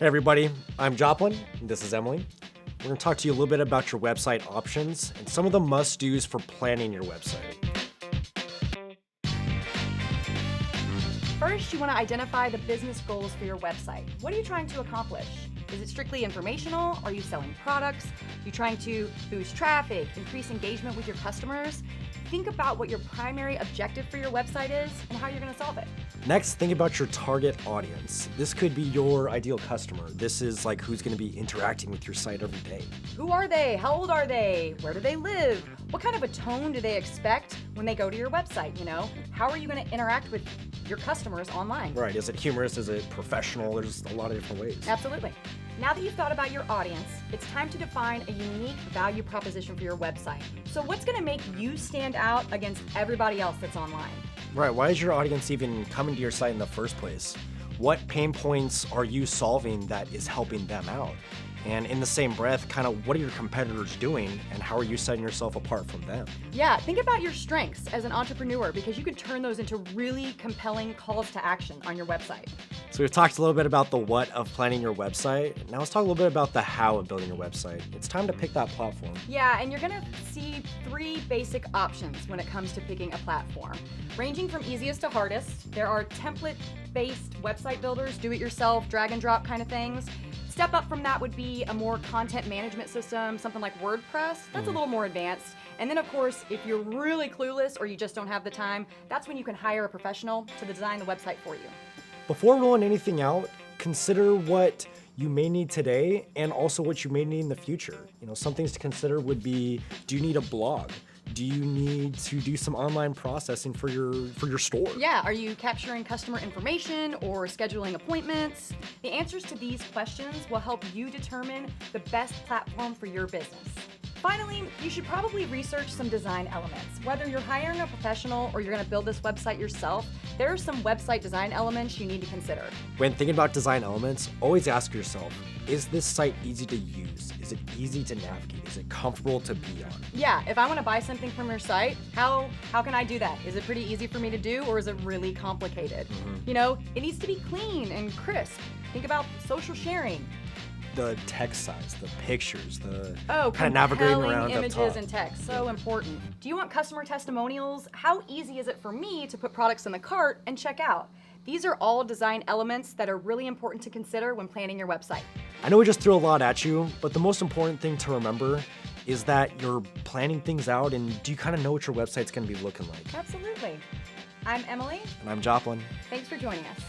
Hey everybody, I'm Joplin, and this is Emily. We're going to talk to you a little bit about your website options and some of the must-dos for planning your website. First, you want to identify the business goals for your website. What are you trying to accomplish? Is it strictly informational? Are you selling products? Are you trying to boost traffic, increase engagement with your customers? Think about what your primary objective for your website is and how you're going to solve it. Next, think about your target audience. This could be your ideal customer. This is like who's going to be interacting with your site every day. Who are they? How old are they? Where do they live? What kind of a tone do they expect when they go to your website? How are you going to interact with your customers online? Right, is it humorous? Is it professional? There's a lot of different ways. Absolutely. Now that you've thought about your audience, it's time to define a unique value proposition for your website. So what's going to make you stand out against everybody else that's online? Right, why is your audience even coming to your site in the first place? What pain points are you solving that is helping them out? And in the same breath, kind of what are your competitors doing and how are you setting yourself apart from them? Yeah, think about your strengths as an entrepreneur because you can turn those into really compelling calls to action on your website. So we've talked a little bit about the what of planning your website. Now let's talk a little bit about the how of building your website. It's time to pick that platform. Yeah, and you're gonna see three basic options when it comes to picking a platform. Ranging from easiest to hardest, there are template-based website builders, do-it-yourself, drag and drop kind of things. Step up from that would be a more content management system, something like WordPress. That's a little more advanced. And then of course, if you're really clueless or you just don't have the time, that's when you can hire a professional to design the website for you. Before rolling anything out, consider what you may need today and also what you may need in the future. Some things to consider would be, do you need a blog? Do you need to do some online processing for your store? Yeah, are you capturing customer information or scheduling appointments? The answers to these questions will help you determine the best platform for your business. Finally, you should probably research some design elements. Whether you're hiring a professional or you're going to build this website yourself, there are some website design elements you need to consider. When thinking about design elements, always ask yourself, is this site easy to use? Is it easy to navigate? Is it comfortable to be on? Yeah, if I want to buy something from your site, how can I do that? Is it pretty easy for me to do or is it really complicated? It needs to be clean and crisp. Think about social sharing. The text size, the pictures, the kind of navigating around images up top. and text, so important. Do you want customer testimonials? How easy is it for me to put products in the cart and check out? These are all design elements that are really important to consider when planning your website. I know we just threw a lot at you, but the most important thing to remember is that you're planning things out and do you kind of know what your website's going to be looking like? Absolutely. I'm Emily. And I'm Joplin. Thanks for joining us.